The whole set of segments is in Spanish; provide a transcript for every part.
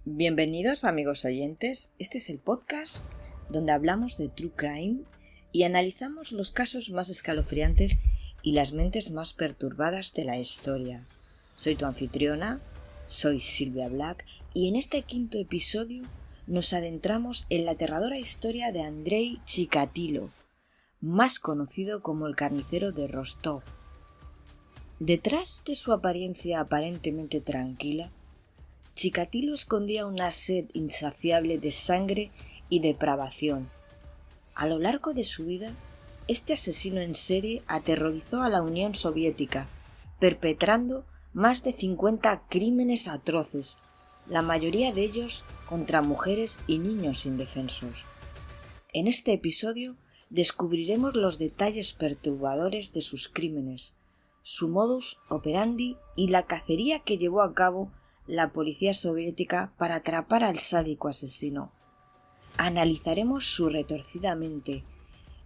Bienvenidos amigos oyentes, este es el podcast donde hablamos de True Crime y analizamos los casos más escalofriantes y las mentes más perturbadas de la historia. Soy tu anfitriona, soy Silvia Black y en este quinto episodio nos adentramos en la aterradora historia de Andrei Chikatilo, más conocido como el carnicero de Rostov. Detrás de su apariencia aparentemente tranquila, Chikatilo escondía una sed insaciable de sangre y depravación. A lo largo de su vida, este asesino en serie aterrorizó a la Unión Soviética, perpetrando más de 50 crímenes atroces, la mayoría de ellos contra mujeres y niños indefensos. En este episodio descubriremos los detalles perturbadores de sus crímenes, su modus operandi y la cacería que llevó a cabo la policía soviética para atrapar al sádico asesino. Analizaremos su retorcida mente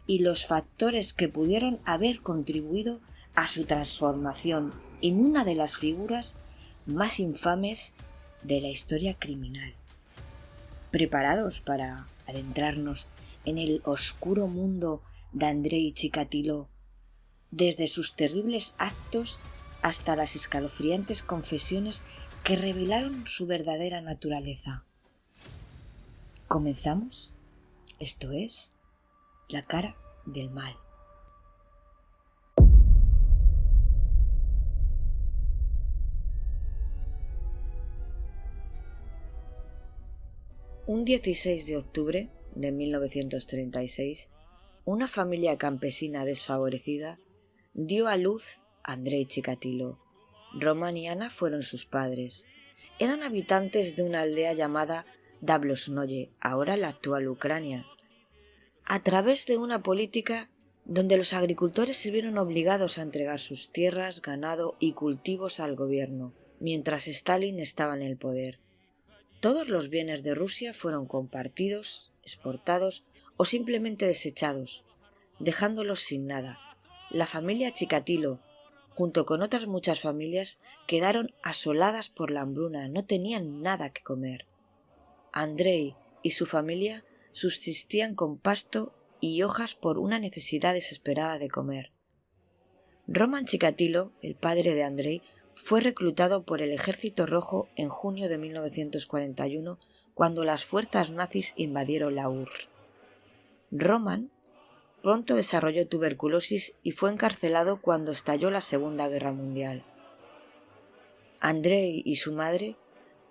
y los factores que pudieron haber contribuido a su transformación en una de las figuras más infames de la historia criminal. ¿Preparados para adentrarnos en el oscuro mundo de Andrei Chikatilo, desde sus terribles actos hasta las escalofriantes confesiones que revelaron su verdadera naturaleza? ¿Comenzamos? Esto es La cara del mal. Un 16 de octubre de 1936, una familia campesina desfavorecida dio a luz a Andrei Chikatilo. Roman y Ana fueron sus padres. Eran habitantes de una aldea llamada Dablosnoye, ahora la actual Ucrania. A través de una política donde los agricultores se vieron obligados a entregar sus tierras, ganado y cultivos al gobierno, mientras Stalin estaba en el poder. Todos los bienes de Rusia fueron compartidos, exportados o simplemente desechados, dejándolos sin nada. La familia Chikatilo, junto con otras muchas familias, quedaron asoladas por la hambruna, no tenían nada que comer. Andrei y su familia subsistían con pasto y hojas por una necesidad desesperada de comer. Roman Chikatilo, el padre de Andrei, fue reclutado por el Ejército Rojo en junio de 1941, cuando las fuerzas nazis invadieron la URSS. Roman pronto desarrolló tuberculosis y fue encarcelado cuando estalló la Segunda Guerra Mundial. Andrei y su madre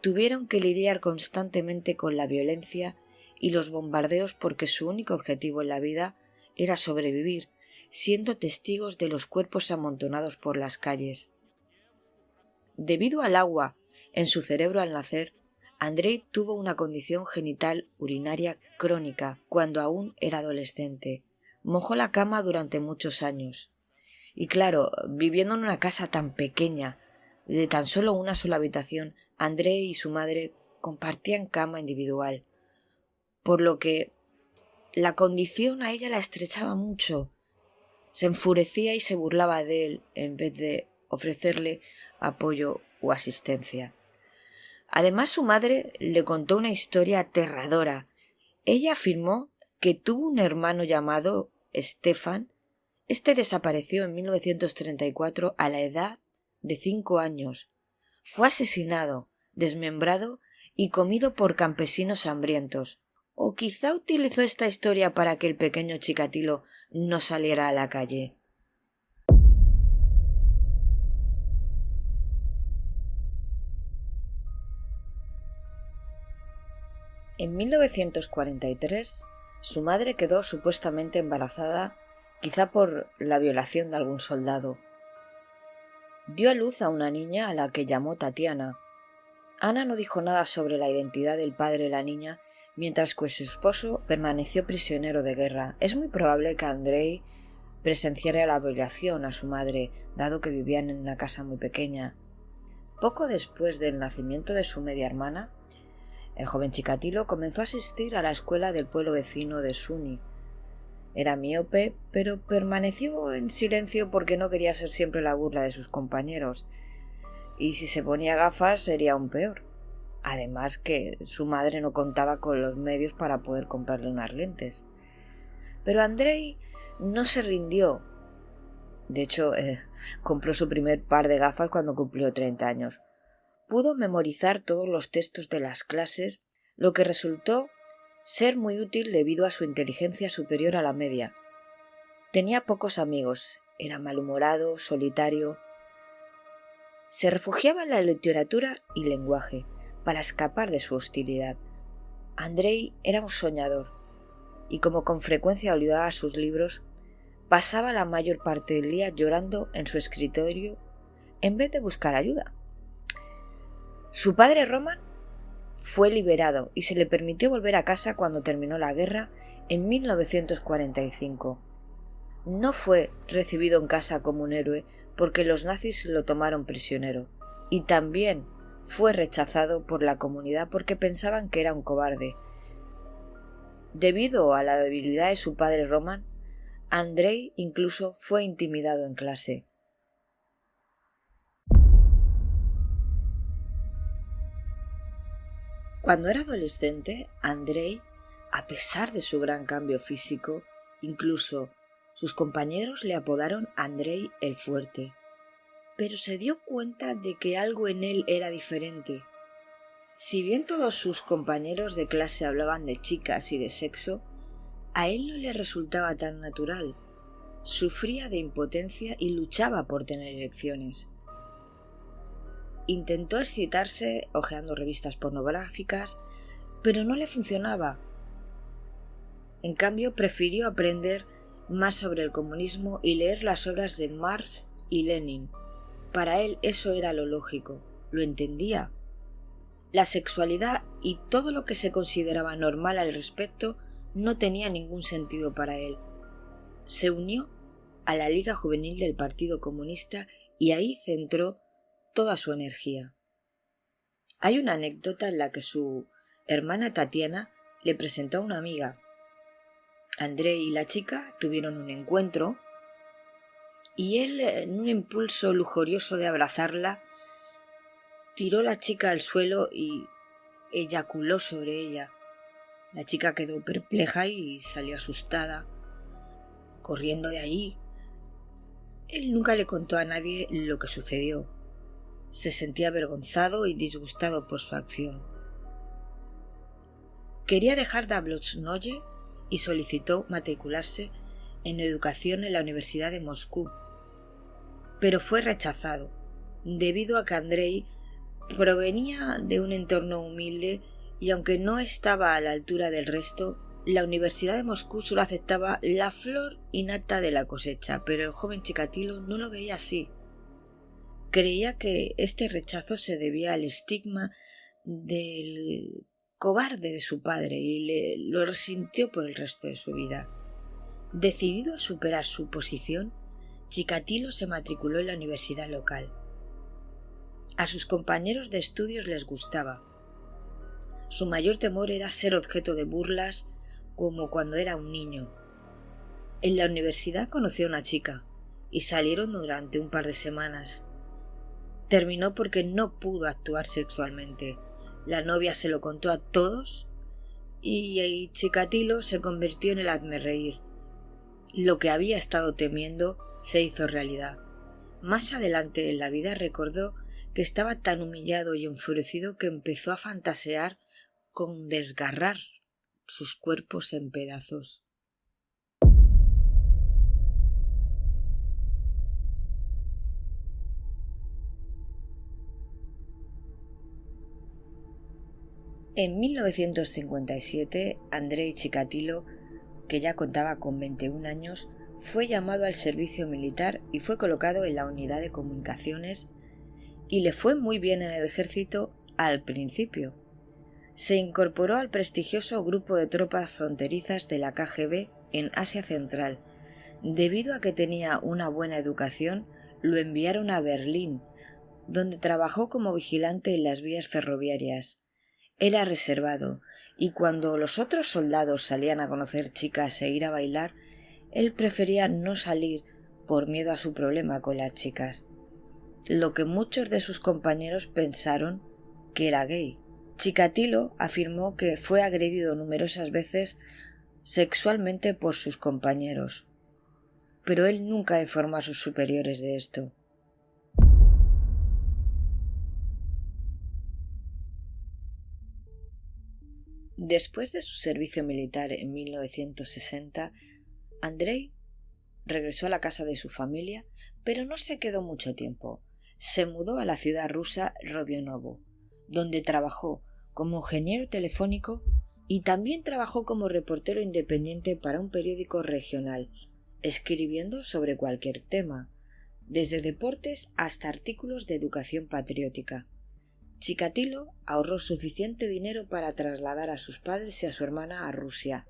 tuvieron que lidiar constantemente con la violencia y los bombardeos porque su único objetivo en la vida era sobrevivir, siendo testigos de los cuerpos amontonados por las calles. Debido al agua en su cerebro al nacer, Andrei tuvo una condición genital urinaria crónica cuando aún era adolescente. Mojó la cama durante muchos años. Y claro, viviendo en una casa tan pequeña, de tan solo una sola habitación, Andrei y su madre compartían cama individual, por lo que la condición a ella la estrechaba mucho. Se enfurecía y se burlaba de él en vez de ofrecerle apoyo o asistencia. Además, su madre le contó una historia aterradora. Ella afirmó que tuvo un hermano llamado Stefan. Este desapareció en 1934 a la edad de 5 años. Fue asesinado, desmembrado y comido por campesinos hambrientos. O quizá utilizó esta historia para que el pequeño Chikatilo no saliera a la calle. En 1943, su madre quedó supuestamente embarazada, quizá por la violación de algún soldado. Dio a luz a una niña a la que llamó Tatiana. Ana no dijo nada sobre la identidad del padre de la niña, mientras que su esposo permaneció prisionero de guerra. Es muy probable que Andrei presenciara la violación a su madre, dado que vivían en una casa muy pequeña. Poco después del nacimiento de su media hermana, el joven Chikatilo comenzó a asistir a la escuela del pueblo vecino de Suni. Era miope, pero permaneció en silencio porque no quería ser siempre la burla de sus compañeros. Y si se ponía gafas sería aún peor. además que su madre no contaba con los medios para poder comprarle unas lentes. Pero Andrei no se rindió. De hecho, compró su primer par de gafas cuando cumplió 30 años. Pudo memorizar todos los textos de las clases, lo que resultó ser muy útil debido a su inteligencia superior a la media. Tenía pocos amigos, era malhumorado, solitario. Se refugiaba en la literatura y lenguaje para escapar de su hostilidad. Andrei era un soñador y, como con frecuencia olvidaba sus libros, pasaba la mayor parte del día llorando en su escritorio en vez de buscar ayuda. Su padre Roman fue liberado y se le permitió volver a casa cuando terminó la guerra en 1945. No fue recibido en casa como un héroe porque los nazis lo tomaron prisionero, y también fue rechazado por la comunidad porque pensaban que era un cobarde. Debido a la debilidad de su padre Roman, Andrei incluso fue intimidado en clase. Cuando era adolescente, Andrei, a pesar de su gran cambio físico, incluso sus compañeros le apodaron Andrei el Fuerte. Pero se dio cuenta de que algo en él era diferente. Si bien todos sus compañeros de clase hablaban de chicas y de sexo, a él no le resultaba tan natural. Sufría de impotencia y luchaba por tener erecciones. Intentó excitarse hojeando revistas pornográficas, pero no le funcionaba. En cambio, prefirió aprender más sobre el comunismo y leer las obras de Marx y Lenin. Para él eso era lo lógico, lo entendía. La sexualidad y todo lo que se consideraba normal al respecto no tenía ningún sentido para él. Se unió a la Liga Juvenil del Partido Comunista y ahí centró toda su energía. Hay una anécdota en la que su hermana Tatiana le presentó a una amiga. Andrei y la chica tuvieron un encuentro y él, en un impulso lujurioso de abrazarla, tiró a la chica al suelo y eyaculó sobre ella. La chica quedó perpleja y salió asustada, corriendo de allí. Él nunca le contó a nadie lo que sucedió. Se sentía avergonzado y disgustado por su acción. Quería dejar Jablonskoye y solicitó matricularse en educación en la Universidad de Moscú, pero fue rechazado, debido a que Andrei provenía de un entorno humilde y aunque no estaba a la altura del resto, la Universidad de Moscú solo aceptaba la flor innata de la cosecha, pero el joven Chikatilo no lo veía así. Creía que este rechazo se debía al estigma del cobarde de su padre y lo resintió por el resto de su vida. Decidido a superar su posición, Chikatilo se matriculó en la universidad local. A sus compañeros de estudios les gustaba. Su mayor temor era ser objeto de burlas como cuando era un niño. En la universidad conoció a una chica y salieron durante un par de semanas. Terminó porque no pudo actuar sexualmente. La novia se lo contó a todos y Chikatilo se convirtió en el hazmerreír. Lo que había estado temiendo se hizo realidad. Más adelante en la vida recordó que estaba tan humillado y enfurecido que empezó a fantasear con desgarrar sus cuerpos en pedazos. En 1957, Andrei Chikatilo, que ya contaba con 21 años, fue llamado al servicio militar y fue colocado en la unidad de comunicaciones y le fue muy bien en el ejército al principio. Se incorporó al prestigioso grupo de tropas fronterizas de la KGB en Asia Central. Debido a que tenía una buena educación, lo enviaron a Berlín, donde trabajó como vigilante en las vías ferroviarias. Era reservado, y cuando los otros soldados salían a conocer chicas e ir a bailar, él prefería no salir por miedo a su problema con las chicas, lo que muchos de sus compañeros pensaron que era gay. Chikatilo afirmó que fue agredido numerosas veces sexualmente por sus compañeros, pero él nunca informó a sus superiores de esto. Después de su servicio militar en 1960, Andrei regresó a la casa de su familia, pero no se quedó mucho tiempo. Se mudó a la ciudad rusa Rodionovo, donde trabajó como ingeniero telefónico y también trabajó como reportero independiente para un periódico regional, escribiendo sobre cualquier tema, desde deportes hasta artículos de educación patriótica. Chikatilo ahorró suficiente dinero para trasladar a sus padres y a su hermana a Rusia.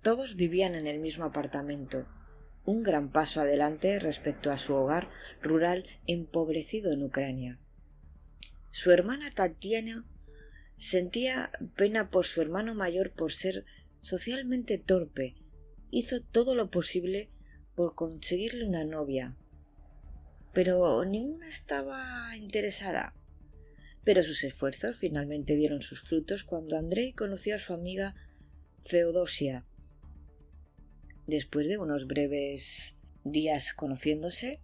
Todos vivían en el mismo apartamento, un gran paso adelante respecto a su hogar rural empobrecido en Ucrania. Su hermana Tatiana sentía pena por su hermano mayor por ser socialmente torpe. Hizo todo lo posible por conseguirle una novia, pero ninguna estaba interesada. Pero sus esfuerzos finalmente dieron sus frutos cuando Andrei conoció a su amiga Feodosia. Después de unos breves días conociéndose,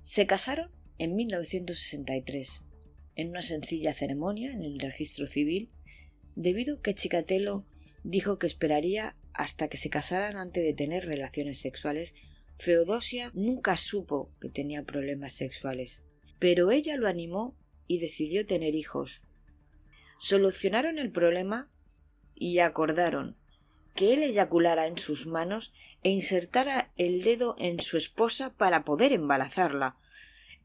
se casaron en 1963, en una sencilla ceremonia en el registro civil, debido a que Chikatilo dijo que esperaría hasta que se casaran antes de tener relaciones sexuales. Feodosia nunca supo que tenía problemas sexuales, pero ella lo animó y decidió tener hijos. Solucionaron el problema y acordaron que él eyaculara en sus manos e insertara el dedo en su esposa para poder embarazarla.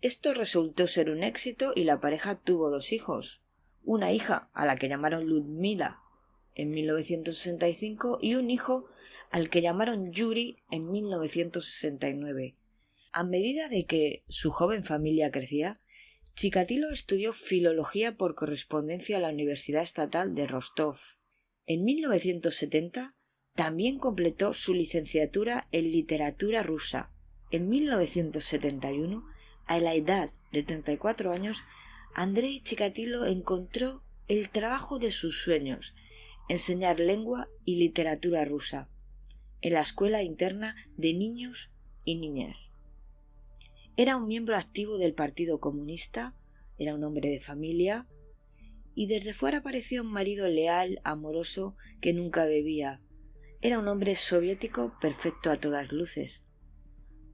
Esto resultó ser un éxito y la pareja tuvo 2 hijos, una hija a la que llamaron Ludmila en 1965 y un hijo al que llamaron Yuri en 1969. A medida de que su joven familia crecía, Chikatilo estudió filología por correspondencia a la Universidad Estatal de Rostov. En 1970 también completó su licenciatura en literatura rusa. En 1971, a la edad de 34 años, Andrei Chikatilo encontró el trabajo de sus sueños, enseñar lengua y literatura rusa, en la escuela interna de niños y niñas. Era un miembro activo del Partido Comunista, era un hombre de familia, y desde fuera parecía un marido leal, amoroso, que nunca bebía. Era un hombre soviético perfecto a todas luces,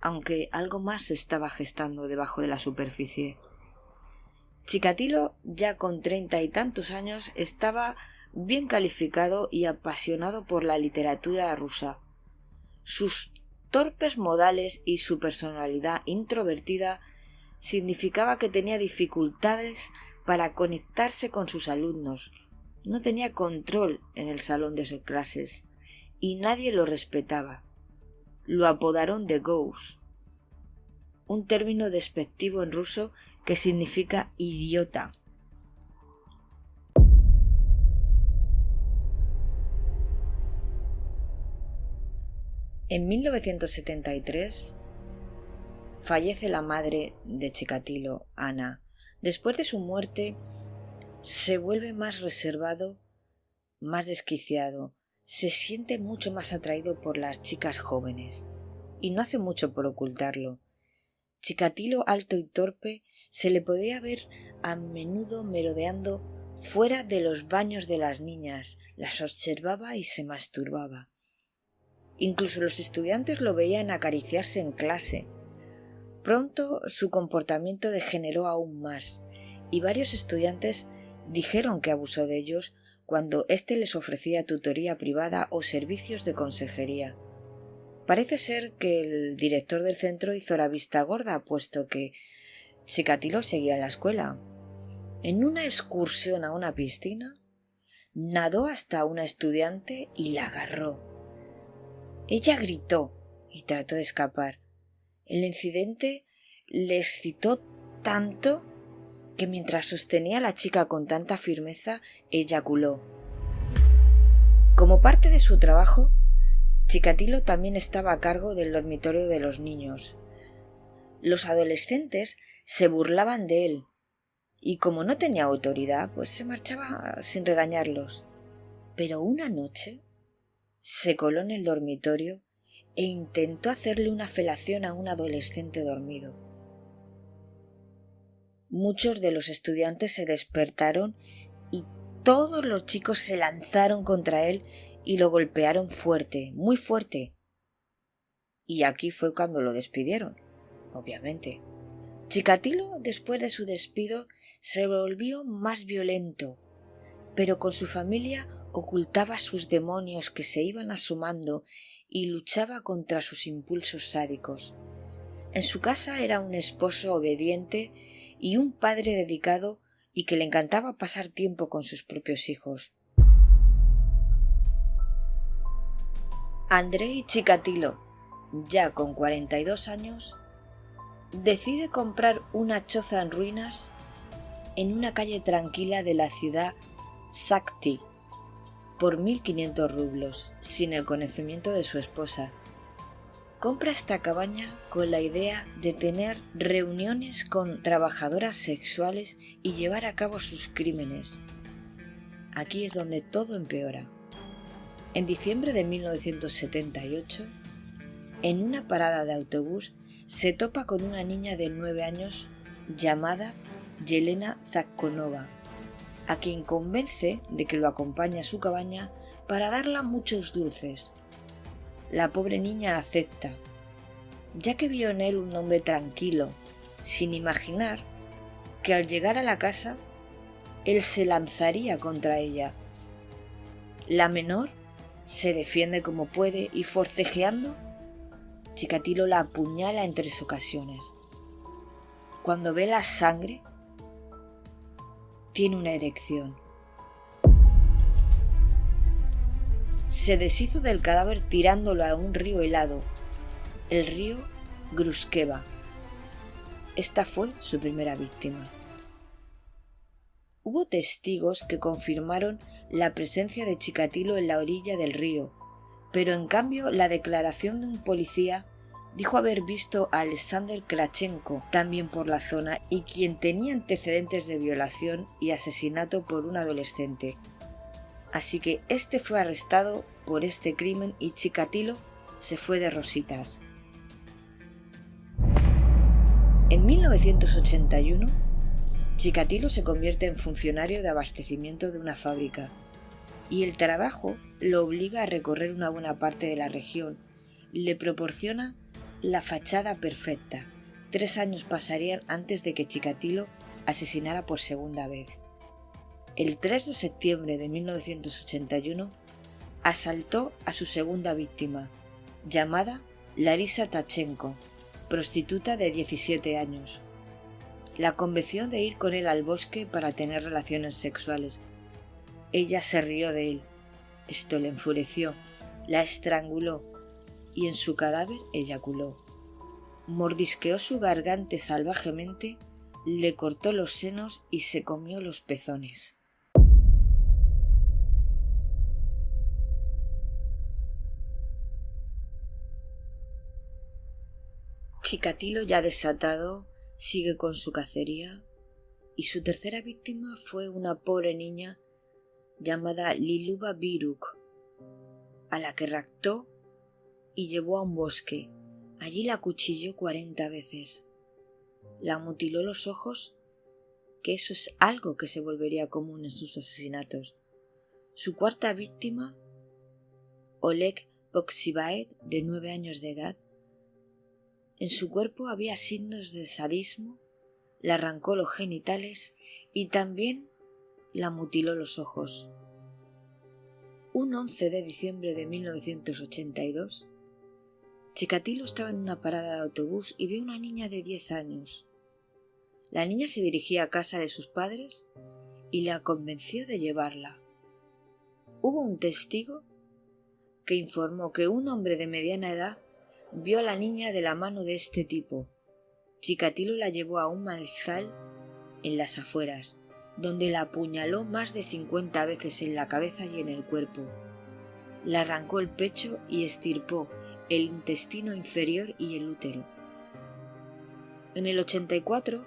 aunque algo más se estaba gestando debajo de la superficie. Chikatilo, ya con 30 y tantos años, estaba bien calificado y apasionado por la literatura rusa. Sus torpes modales y su personalidad introvertida significaba que tenía dificultades para conectarse con sus alumnos. No tenía control en el salón de sus clases y nadie lo respetaba. Lo apodaron de Ghost, un término despectivo en ruso que significa idiota. En 1973 fallece la madre de Chikatilo, Ana. Después de su muerte se vuelve más reservado, más desquiciado, se siente mucho más atraído por las chicas jóvenes y no hace mucho por ocultarlo. Chikatilo, alto y torpe, se le podía ver a menudo merodeando fuera de los baños de las niñas, las observaba y se masturbaba. Incluso los estudiantes lo veían acariciarse en clase. Pronto su comportamiento degeneró aún más, y varios estudiantes dijeron que abusó de ellos cuando éste les ofrecía tutoría privada o servicios de consejería. Parece ser que el director del centro hizo la vista gorda, puesto que Chikatilo seguía en la escuela. En una excursión a una piscina, nadó hasta una estudiante y la agarró. Ella gritó y trató de escapar. El incidente le excitó tanto que mientras sostenía a la chica con tanta firmeza, eyaculó. Como parte de su trabajo, Chikatilo también estaba a cargo del dormitorio de los niños. Los adolescentes se burlaban de él y como no tenía autoridad, pues se marchaba sin regañarlos. Pero una noche se coló en el dormitorio e intentó hacerle una felación a un adolescente dormido. Muchos de los estudiantes se despertaron y todos los chicos se lanzaron contra él y lo golpearon fuerte, muy fuerte. Y aquí fue cuando lo despidieron, obviamente. Chikatilo, después de su despido, se volvió más violento, pero con su familia ocultaba sus demonios que se iban asomando y luchaba contra sus impulsos sádicos. En su casa era un esposo obediente y un padre dedicado y que le encantaba pasar tiempo con sus propios hijos. Andrei Chikatilo, ya con 42 años, decide comprar una choza en ruinas en una calle tranquila de la ciudad Sakti por 1.500 rublos, sin el conocimiento de su esposa. Compra esta cabaña con la idea de tener reuniones con trabajadoras sexuales y llevar a cabo sus crímenes. Aquí es donde todo empeora. En diciembre de 1978, en una parada de autobús, se topa con una niña de 9 años llamada Yelena Zakkonova, a quien convence de que lo acompañe a su cabaña para darle muchos dulces. La pobre niña acepta, ya que vio en él un hombre tranquilo, sin imaginar que al llegar a la casa, él se lanzaría contra ella. La menor se defiende como puede y forcejeando, Chikatilo la apuñala en 3 ocasiones. Cuando ve la sangre, tiene una erección. Se deshizo del cadáver tirándolo a un río helado, el río Gruškeva. Esta fue su primera víctima. Hubo testigos que confirmaron la presencia de Chikatilo en la orilla del río, pero en cambio la declaración de un policía dijo haber visto a Alexander Kravchenko también por la zona y quien tenía antecedentes de violación y asesinato por un adolescente. Así que este fue arrestado por este crimen y Chikatilo se fue de rositas. En 1981, Chikatilo se convierte en funcionario de abastecimiento de una fábrica y el trabajo lo obliga a recorrer una buena parte de la región y le proporciona la fachada perfecta. 3 años pasarían antes de que Chikatilo asesinara por segunda vez. El 3 de septiembre de 1981 asaltó a su segunda víctima, llamada Larisa Tachenko, prostituta de 17 años. La convenció de ir con él al bosque para tener relaciones sexuales. Ella se rió de él. Esto le enfureció, la estranguló y en su cadáver eyaculó. Mordisqueó su garganta salvajemente, le cortó los senos y se comió los pezones. Chikatilo, ya desatado, sigue con su cacería y su tercera víctima fue una pobre niña llamada Liluba Biruk, a la que raptó y llevó a un bosque. Allí la acuchilló 40 veces. La mutiló los ojos, que eso es algo que se volvería común en sus asesinatos. Su cuarta víctima, Oleg Poxibaev, de 9 años de edad, en su cuerpo había signos de sadismo, le arrancó los genitales y también la mutiló los ojos. Un 11 de diciembre de 1982, Chikatilo estaba en una parada de autobús y vio una niña de 10 años. La niña se dirigía a casa de sus padres y la convenció de llevarla. Hubo un testigo que informó que un hombre de mediana edad vio a la niña de la mano de este tipo. Chikatilo la llevó a un maizal en las afueras, donde la apuñaló más de 50 veces en la cabeza y en el cuerpo. Le arrancó el pecho y extirpó el intestino inferior y el útero. En el 84,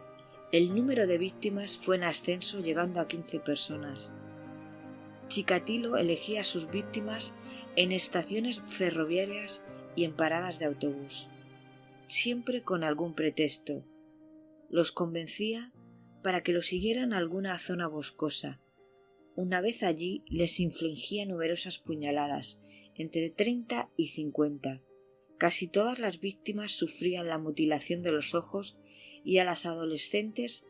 El número de víctimas fue en ascenso, llegando a 15 personas. Chikatilo elegía a sus víctimas en estaciones ferroviarias y en paradas de autobús, siempre con algún pretexto. Los convencía para que lo siguieran a alguna zona boscosa. Una vez allí les infligía numerosas puñaladas, entre 30 y 50. Casi todas las víctimas sufrían la mutilación de los ojos y a las adolescentes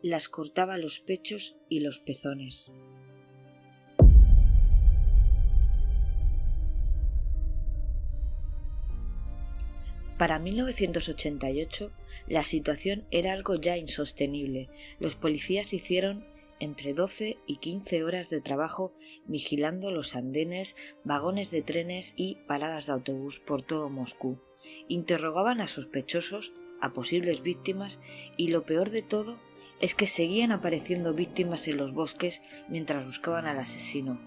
las cortaba los pechos y los pezones. Para 1988 la situación era algo ya insostenible. Los policías hicieron entre 12 y 15 horas de trabajo vigilando los andenes, vagones de trenes y paradas de autobús por todo Moscú. Interrogaban a sospechosos, a posibles víctimas, y lo peor de todo es que seguían apareciendo víctimas en los bosques mientras buscaban al asesino.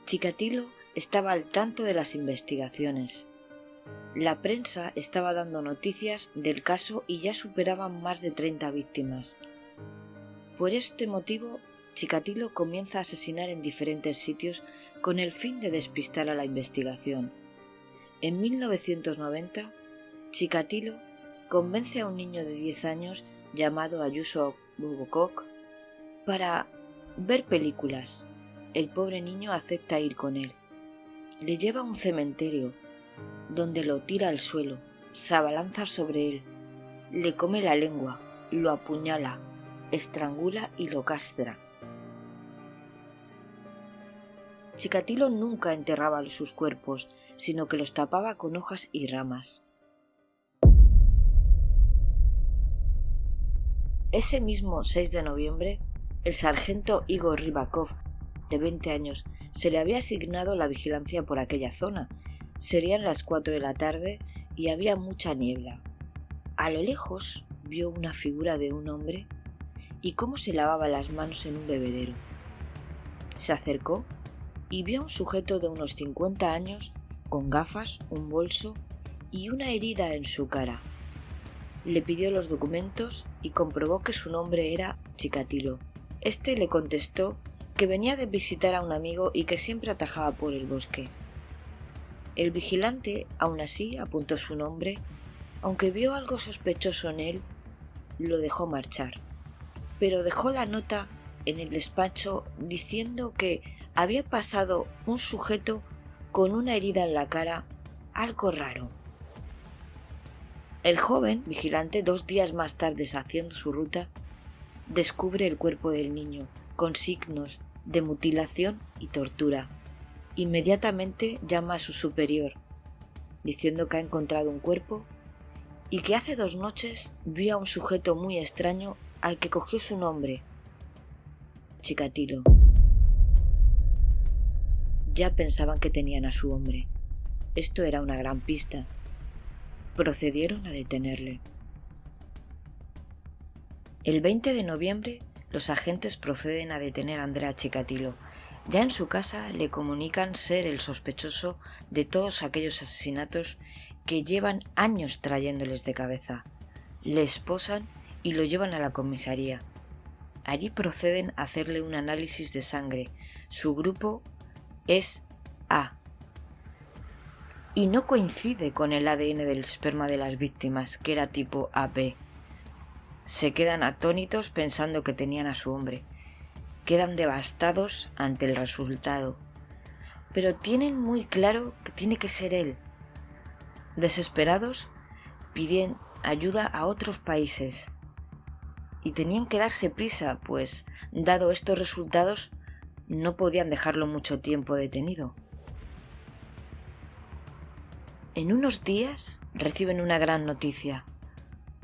Chikatilo estaba al tanto de las investigaciones. La prensa estaba dando noticias del caso y ya superaban más de 30 víctimas. Por este motivo, Chikatilo comienza a asesinar en diferentes sitios con el fin de despistar a la investigación. En 1990, Chikatilo convence a un niño de 10 años llamado Ayuso Bobokok para ver películas. El pobre niño acepta ir con él. Le lleva a un cementerio, donde lo tira al suelo, se abalanza sobre él, le come la lengua, lo apuñala, estrangula y lo castra. Chikatilo nunca enterraba sus cuerpos, sino que los tapaba con hojas y ramas. Ese mismo 6 de noviembre, el sargento Igor Rybakov, de 20 años, se le había asignado la vigilancia por aquella zona. Serían las 4 de la tarde y había mucha niebla. A lo lejos vio una figura de un hombre y cómo se lavaba las manos en un bebedero. Se acercó y vio a un sujeto de unos 50 años con gafas, un bolso y una herida en su cara. Le pidió los documentos y comprobó que su nombre era Chikatilo. Este le contestó que venía de visitar a un amigo y que siempre atajaba por el bosque. El vigilante, aún así, apuntó su nombre, aunque vio algo sospechoso en él, lo dejó marchar, pero dejó la nota en el despacho diciendo que había pasado un sujeto con una herida en la cara, algo raro. El joven vigilante, 2 días más tarde haciendo su ruta, descubre el cuerpo del niño, con signos de mutilación y tortura. Inmediatamente llama a su superior, diciendo que ha encontrado un cuerpo y que hace 2 noches vio a un sujeto muy extraño al que cogió su nombre, Chikatilo. Ya pensaban que tenían a su hombre. Esto era una gran pista. Procedieron a detenerle. El 20 de noviembre, los agentes proceden a detener a Andrea Chikatilo. Ya en su casa le comunican ser el sospechoso de todos aquellos asesinatos que llevan años trayéndoles de cabeza. Le esposan y lo llevan a la comisaría. Allí proceden a hacerle un análisis de sangre. Su grupo es A y no coincide con el ADN del esperma de las víctimas, que era tipo AB. Se quedan atónitos pensando que tenían a su hombre. Quedan devastados ante el resultado, pero tienen muy claro que tiene que ser él. Desesperados, piden ayuda a otros países y tenían que darse prisa, pues, dado estos resultados, no podían dejarlo mucho tiempo detenido. En unos días reciben una gran noticia.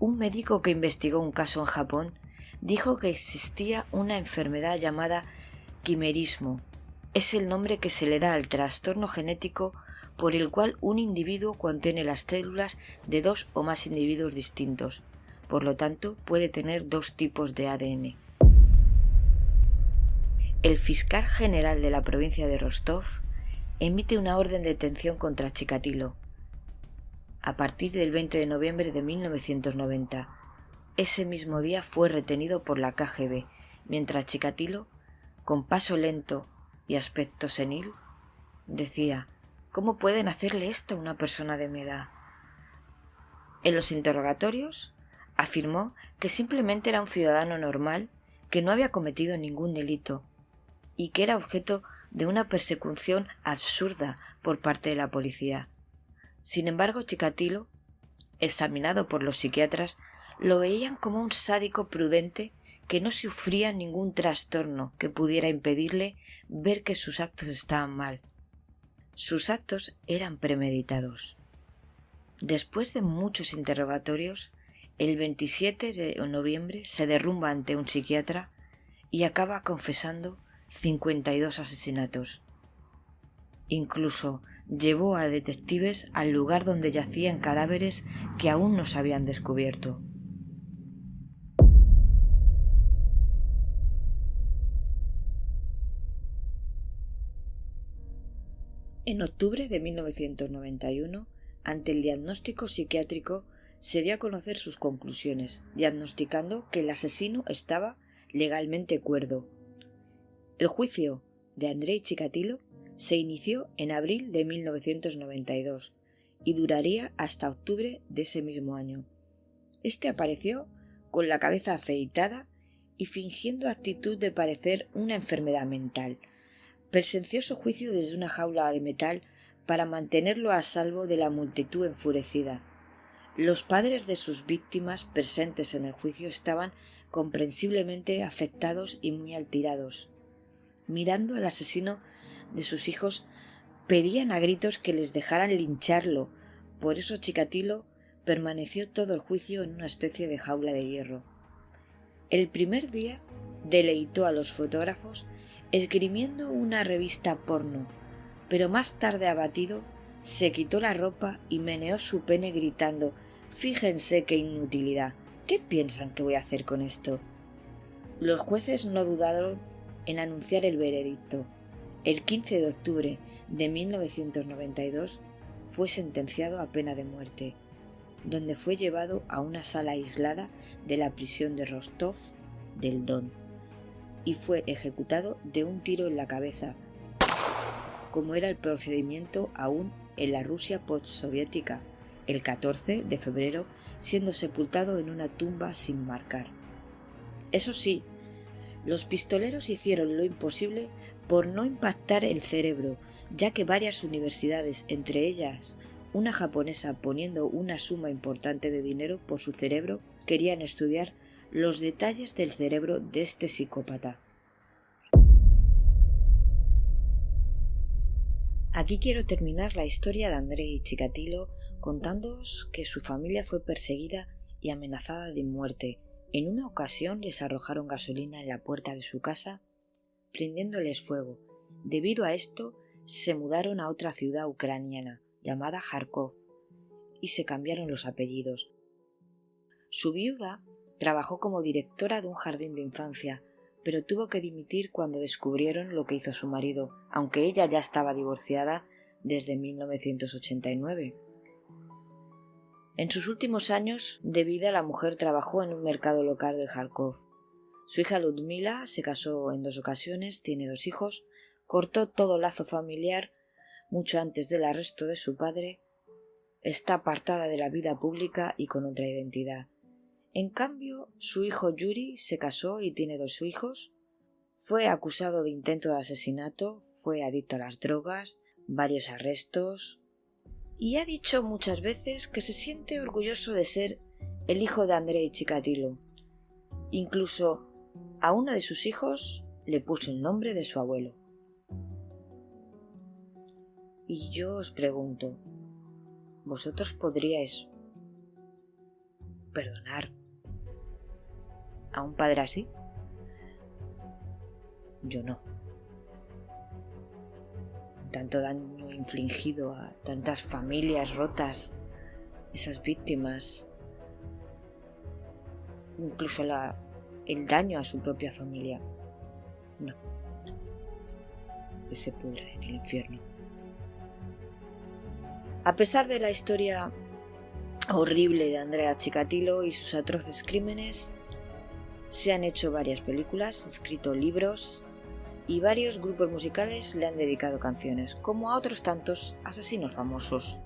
Un médico que investigó un caso en Japón dijo que existía una enfermedad llamada quimerismo. Es el nombre que se le da al trastorno genético por el cual un individuo contiene las células de 2 o más individuos distintos. Por lo tanto, puede tener 2 tipos de ADN. El fiscal general de la provincia de Rostov emite una orden de detención contra Chikatilo a partir del 20 de noviembre de 1990. ese mismo día fue retenido por la KGB, mientras Chikatilo, con paso lento y aspecto senil, decía: ¿cómo pueden hacerle esto a una persona de mi edad? En los interrogatorios afirmó que simplemente era un ciudadano normal, que no había cometido ningún delito y que era objeto de una persecución absurda por parte de la policía. Sin embargo, Chikatilo, examinado por los psiquiatras, lo veían como un sádico prudente que no sufría ningún trastorno que pudiera impedirle ver que sus actos estaban mal. Sus actos eran premeditados. Después de muchos interrogatorios, el 27 de noviembre se derrumba ante un psiquiatra y acaba confesando 52 asesinatos. Incluso llevó a detectives al lugar donde yacían cadáveres que aún no se habían descubierto. En octubre de 1991, ante el diagnóstico psiquiátrico, se dio a conocer sus conclusiones, diagnosticando que el asesino estaba legalmente cuerdo. El juicio de Andrei Chikatilo se inició en abril de 1992 y duraría hasta octubre de ese mismo año. Este apareció con la cabeza afeitada y fingiendo actitud de parecer una enfermedad mental. Presenció su juicio desde una jaula de metal para mantenerlo a salvo de la multitud enfurecida. Los padres de sus víctimas presentes en el juicio estaban comprensiblemente afectados y muy alterados. Mirando al asesino de sus hijos, pedían a gritos que les dejaran lincharlo. Por eso Chikatilo permaneció todo el juicio en una especie de jaula de hierro. El primer día deleitó a los fotógrafos esgrimiendo una revista porno, pero más tarde abatido se quitó la ropa y meneó su pene gritando: «Fíjense qué inutilidad, ¿qué piensan que voy a hacer con esto?». Los jueces no dudaron en anunciar el veredicto. El 15 de octubre de 1992 fue sentenciado a pena de muerte, donde fue llevado a una sala aislada de la prisión de Rostov del Don y fue ejecutado de un tiro en la cabeza, como era el procedimiento aún en la Rusia postsoviética, el 14 de febrero, siendo sepultado en una tumba sin marcar. Eso sí, los pistoleros hicieron lo imposible por no impactar el cerebro, ya que varias universidades, entre ellas una japonesa poniendo una suma importante de dinero por su cerebro, querían estudiar los detalles del cerebro de este psicópata. Aquí quiero terminar la historia de Andrei Chikatilo contándoos que su familia fue perseguida y amenazada de muerte. En una ocasión les arrojaron gasolina en la puerta de su casa, prendiéndoles fuego. Debido a esto, se mudaron a otra ciudad ucraniana llamada Kharkov y se cambiaron los apellidos. Su viuda trabajó como directora de un jardín de infancia, pero tuvo que dimitir cuando descubrieron lo que hizo su marido, aunque ella ya estaba divorciada desde 1989. En sus últimos años de vida, la mujer trabajó en un mercado local de Kharkov. Su hija Ludmila se casó en 2 ocasiones, tiene 2 hijos, cortó todo lazo familiar mucho antes del arresto de su padre, está apartada de la vida pública y con otra identidad. En cambio, su hijo Yuri se casó y tiene 2 hijos, fue acusado de intento de asesinato, fue adicto a las drogas, varios arrestos, y ha dicho muchas veces que se siente orgulloso de ser el hijo de Andrei Chikatilo. Incluso a uno de sus hijos le puso el nombre de su abuelo. Y yo os pregunto, ¿vosotros podríais perdonar a un padre así? Yo no. Tanto daño infligido a tantas familias rotas, esas víctimas, incluso el daño a su propia familia. No. Que se pudra en el infierno. A pesar de la historia horrible de Andrea Chikatilo y sus atroces crímenes se han hecho varias películas, escrito libros y varios grupos musicales le han dedicado canciones, como a otros tantos asesinos famosos.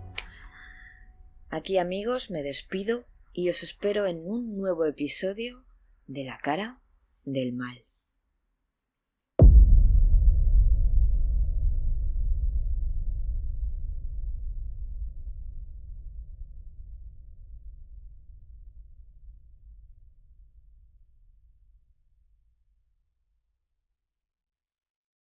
Aquí, amigos, me despido y os espero en un nuevo episodio de La Cara del Mal.